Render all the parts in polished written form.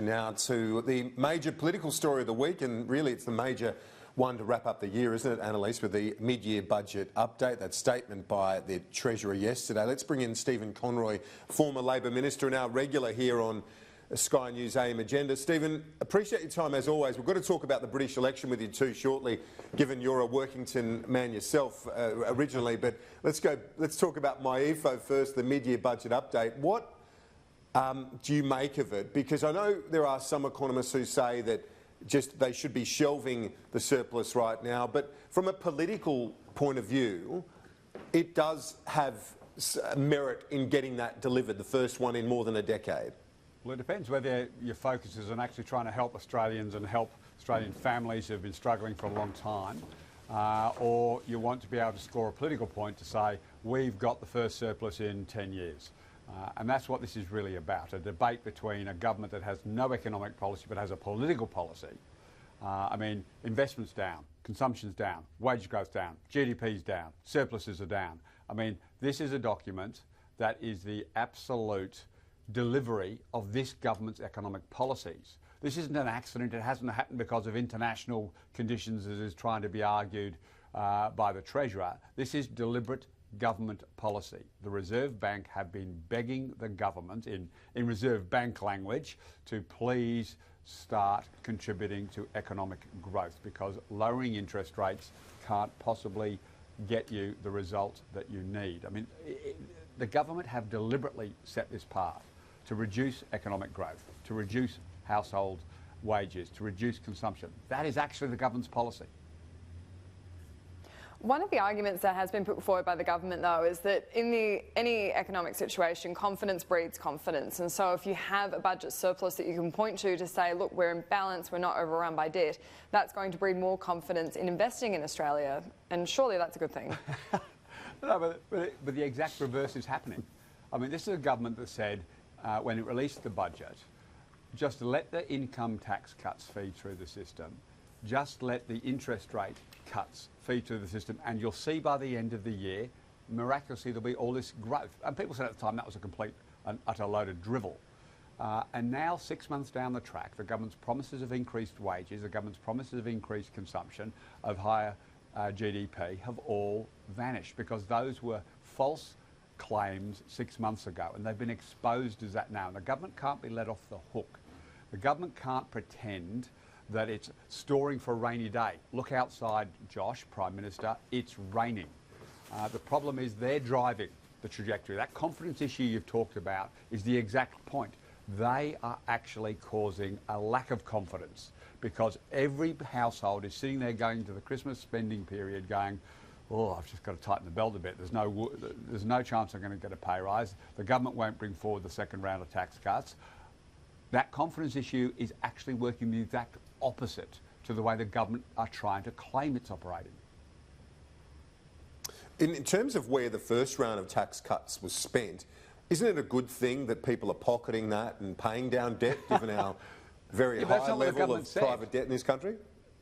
Now to the major political story of the week, and really it's the major one to wrap up the year, isn't it, Annalise, with the mid-year budget update, that statement by the Treasurer yesterday. Let's bring in Stephen Conroy, former Labor Minister and our regular here on Sky News AM Agenda. Stephen, appreciate your time as always. We've got to talk about the British election with you too shortly, given you're a Workington man yourself originally. But let's talk about MYEFO first, the mid-year budget update. What do you make of it? Because I know there are some economists who say that they should be shelving the surplus right now, but from a political point of view, it does have merit in getting that delivered, the first one in more than a decade. Well, it depends whether your focus is on actually trying to help Australians and help Australian families who have been struggling for a long time, or you want to be able to score a political point to say, we've got the first surplus in 10 years. And that's what this is really about, a debate between a government that has no economic policy but has a political policy. I mean, investment's down, consumption's down, wage growth's down, GDP's down, surpluses are down. I mean, this is a document that is the absolute delivery of this government's economic policies. This isn't an accident. It hasn't happened because of international conditions, as is trying to be argued by the Treasurer. This is deliberate government policy. The Reserve Bank have been begging the government, in Reserve Bank language, to please start contributing to economic growth, because lowering interest rates can't possibly get you the result that you need. I mean, the government have deliberately set this path to reduce economic growth, to reduce household wages, to reduce consumption. That is actually the government's policy. One of the arguments that has been put forward by the government, though, is that in any economic situation, confidence breeds confidence. And so if you have a budget surplus that you can point to say, look, we're in balance, we're not overrun by debt, that's going to breed more confidence in investing in Australia. And surely that's a good thing. No, but the exact reverse is happening. I mean, this is a government that said, when it released the budget, just let the income tax cuts feed through the system. Just let the interest rate cuts feed through the system, and you'll see by the end of the year, miraculously, there'll be all this growth. And people said at the time that was a complete and utter load of drivel. And now, 6 months down the track, the government's promises of increased wages, the government's promises of increased consumption, of higher GDP, have all vanished, because those were false claims 6 months ago, and they've been exposed as that now. And the government can't be let off the hook. The government can't pretend that it's storing for a rainy day. Look outside, Josh, Prime Minister, it's raining. The problem is they're driving the trajectory. That confidence issue you've talked about is the exact point. They are actually causing a lack of confidence, because every household is sitting there going to the Christmas spending period going, oh, I've just got to tighten the belt a bit. There's no chance I'm going to get a pay rise. The government won't bring forward the second round of tax cuts. That confidence issue is actually working the exact opposite to the way the government are trying to claim it's operating. In terms of where the first round of tax cuts was spent, isn't it a good thing that people are pocketing that and paying down debt, given our very high level of private debt in this country?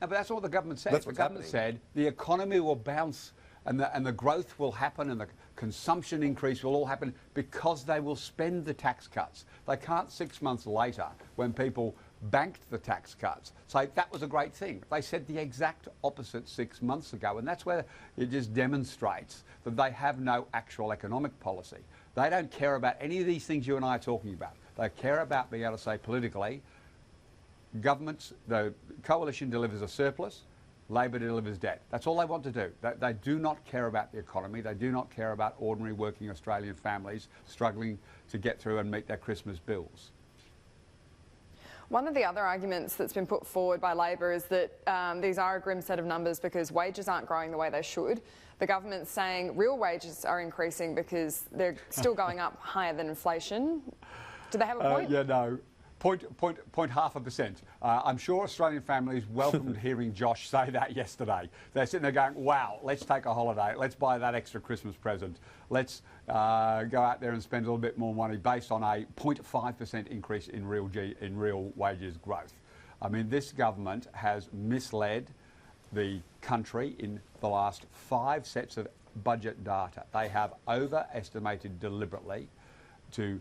No, but that's all the government said. The government said the economy will bounce and the growth will happen and the consumption increase will all happen because they will spend the tax cuts. They can't 6 months later, when people banked the tax cuts, say that was a great thing. They said the exact opposite 6 months ago, and that's where it just demonstrates that they have no actual economic policy. They don't care about any of these things you and I are talking about. They care about being able to say politically, governments, the coalition delivers a surplus, Labor delivers debt. That's all they want to do. They do not care about the economy. They do not care about ordinary working Australian families struggling to get through and meet their Christmas bills. One of the other arguments that's been put forward by Labor is that these are a grim set of numbers because wages aren't growing the way they should. The government's saying real wages are increasing because they're still going up higher than inflation. Do they have a point? Yeah, no. 0.5%. I'm sure Australian families welcomed hearing Josh say that yesterday. They're sitting there going, wow, let's take a holiday. Let's buy that extra Christmas present. Let's go out there and spend a little bit more money based on a 0.5% increase in real wages growth. I mean, this government has misled the country in the last 5 sets of budget data. They have overestimated deliberately to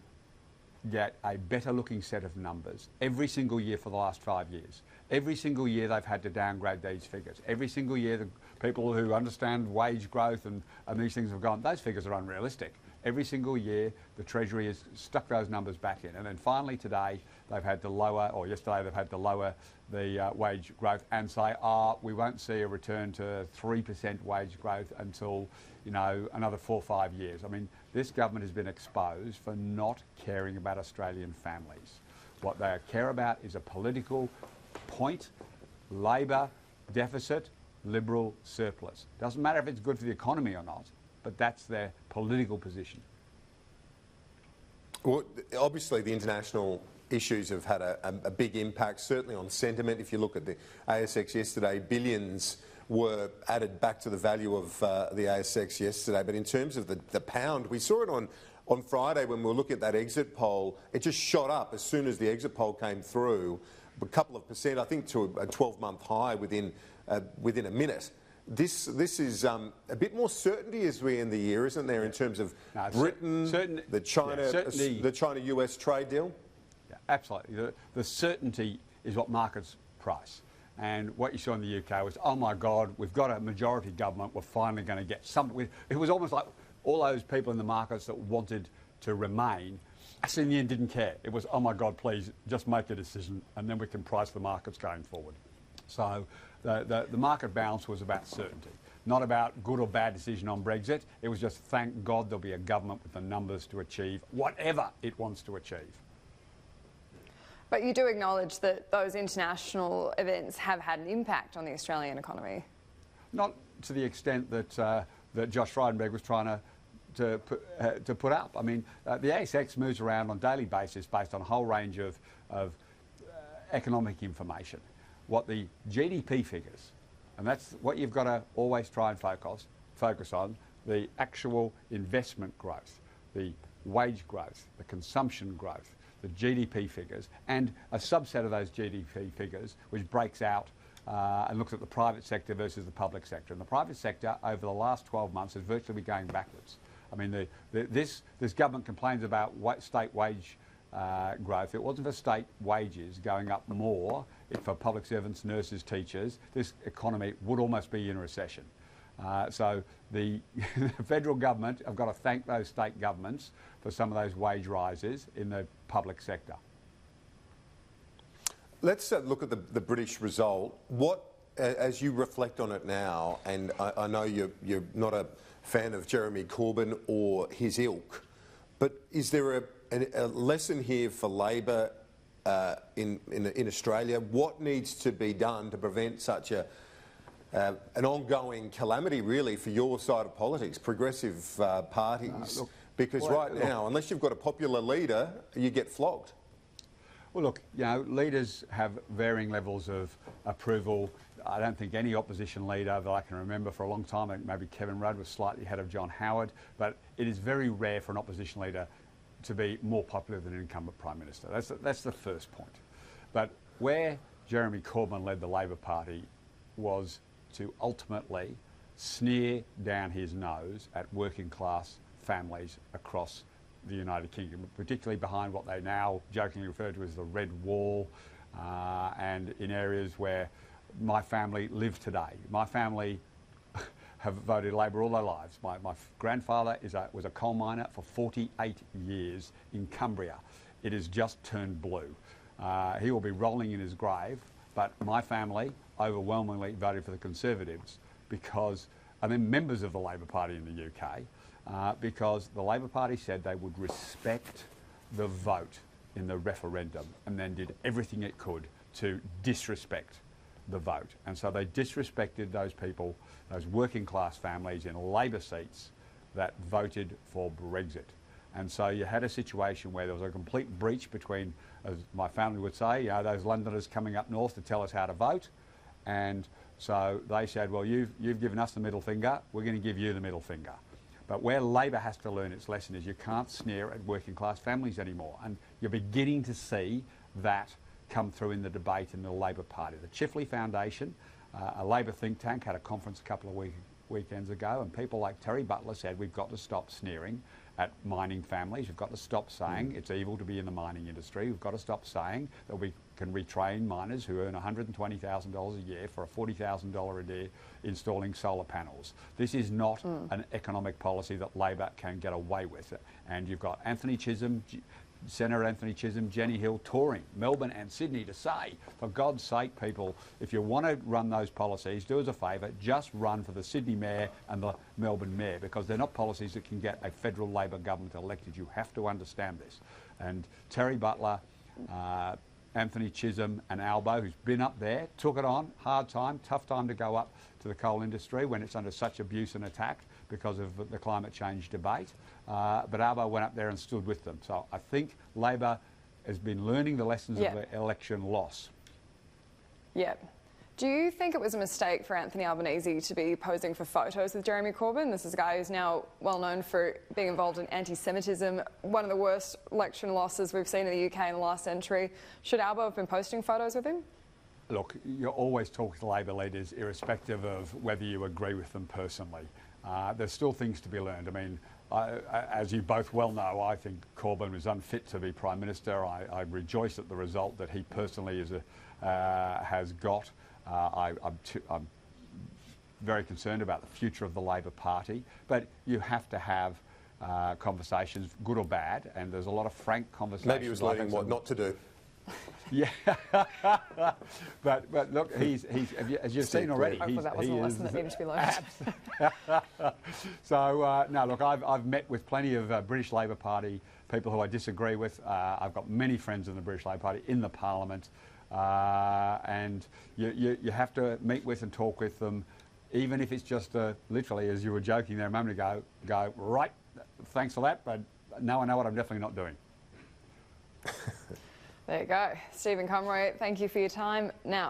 get a better looking set of numbers every single year for the last 5 years. Every single year they've had to downgrade these figures. Every single year the people who understand wage growth and these things have gone, those figures are unrealistic. Every single year the Treasury has stuck those numbers back in, and then finally today they've had to lower, or yesterday they've had to lower the wage growth and say, we won't see a return to 3% wage growth until, you know, another 4 or 5 years. I mean, this government has been exposed for not caring about Australian families. What they care about is a political point, Labor deficit, Liberal surplus. Doesn't matter if it's good for the economy or not, but that's their political position. Well, obviously the international issues have had a big impact, certainly on sentiment. If you look at the ASX yesterday, billions were added back to the value of the ASX yesterday. But in terms of the pound, we saw it on Friday when we were looking at that exit poll. It just shot up as soon as the exit poll came through, a couple of percent, I think, to a 12-month high within a minute. This is a bit more certainty as we end the year, isn't there, in terms of Britain, the China-US trade deal? Yeah, absolutely. The certainty is what markets price. And what you saw in the UK was, oh my God, we've got a majority government, we're finally going to get something. It was almost like all those people in the markets that wanted to remain, actually in the end didn't care. It was, oh my God, please just make a decision and then we can price the markets going forward. So the market balance was about certainty, not about good or bad decision on Brexit. It was just, thank God there'll be a government with the numbers to achieve whatever it wants to achieve. But you do acknowledge that those international events have had an impact on the Australian economy? Not to the extent that that Josh Frydenberg was trying to put up. I mean, the ASX moves around on a daily basis based on a whole range of economic information. What the GDP figures, and that's what you've got to always try and focus on, the actual investment growth, the wage growth, the consumption growth, the GDP figures, and a subset of those GDP figures which breaks out and looks at the private sector versus the public sector. And the private sector over the last 12 months has virtually been going backwards. I mean, this government complains about state wage growth. It wasn't for state wages going up more. For public servants, nurses, teachers, this economy would almost be in a recession. So the federal government have got to thank those state governments for some of those wage rises in the public sector. Let's look at the British result. What, as you reflect on it now, and I know you're not a fan of Jeremy Corbyn or his ilk, but is there a lesson here for Labor in Australia? What needs to be done to prevent such an ongoing calamity, really, for your side of politics, progressive parties? Because right now, unless you've got a popular leader, you get flogged. Well, look, you know, leaders have varying levels of approval. I don't think any opposition leader that I can remember for a long time, maybe Kevin Rudd was slightly ahead of John Howard, but it is very rare for an opposition leader to be more popular than an incumbent Prime Minister. That's the first point. But where Jeremy Corbyn led the Labor Party was to ultimately sneer down his nose at working class families across the United Kingdom, particularly behind what they now jokingly refer to as the Red Wall, and in areas where my family live today. My family have voted Labor all their lives. My grandfather was a coal miner for 48 years in Cumbria. It has just turned blue. He will be rolling in his grave, but my family overwhelmingly voted for the Conservatives because, and then members of the Labor Party in the UK, because the Labor Party said they would respect the vote in the referendum and then did everything it could to disrespect the vote. And so they disrespected those people, those working class families in Labor seats that voted for Brexit. And so you had a situation where there was a complete breach between, as my family would say, you know, those Londoners coming up north to tell us how to vote. And so they said, well, you've given us the middle finger, we're going to give you the middle finger. But where Labor has to learn its lesson is you can't sneer at working class families anymore. And you're beginning to see that come through in the debate in the Labor Party. The Chifley Foundation, a Labor think tank, had a conference a couple of weekends ago, and people like Terry Butler said we've got to stop sneering at mining families. We've got to stop saying it's evil to be in the mining industry. We've got to stop saying that we can retrain miners who earn $120,000 a year for a $40,000 a year installing solar panels. This is not an economic policy that Labor can get away with. And you've got Senator Anthony Chisholm, Jenny Hill touring Melbourne and Sydney to say, for God's sake, people, if you want to run those policies, do us a favour, just run for the Sydney Mayor and the Melbourne Mayor, because they're not policies that can get a federal Labor government elected. You have to understand this. And Terry Butler, Anthony Chisholm and Albo, who's been up there, took it on, hard time, tough time to go up to the coal industry when it's under such abuse and attack because of the climate change debate. But Albo went up there and stood with them. So I think Labor has been learning the lessons of the election loss. Yeah. Do you think it was a mistake for Anthony Albanese to be posing for photos with Jeremy Corbyn? This is a guy who's now well known for being involved in anti-Semitism, one of the worst election losses we've seen in the UK in the last century. Should Albo have been posting photos with him? Look, you always talk to Labor leaders irrespective of whether you agree with them personally. There's still things to be learned. I mean, as you both well know, I think Corbyn was unfit to be Prime Minister. I rejoice at the result that he personally has got. I'm very concerned about the future of the Labor Party, but you have to have conversations, good or bad, and there's a lot of frank conversations. Maybe he was learning what not to do. Yeah, but look, he's as you've seen already. Hopefully that wasn't a lesson that needed to be learned. So no, look, I've met with plenty of British Labor Party people who I disagree with. I've got many friends in the British Labor Party in the Parliament, and you have to meet with and talk with them, even if it's just literally, as you were joking there a moment ago, go right. Thanks for that, but now I know what I'm definitely not doing. There you go. Stephen Conroy, thank you for your time. Now,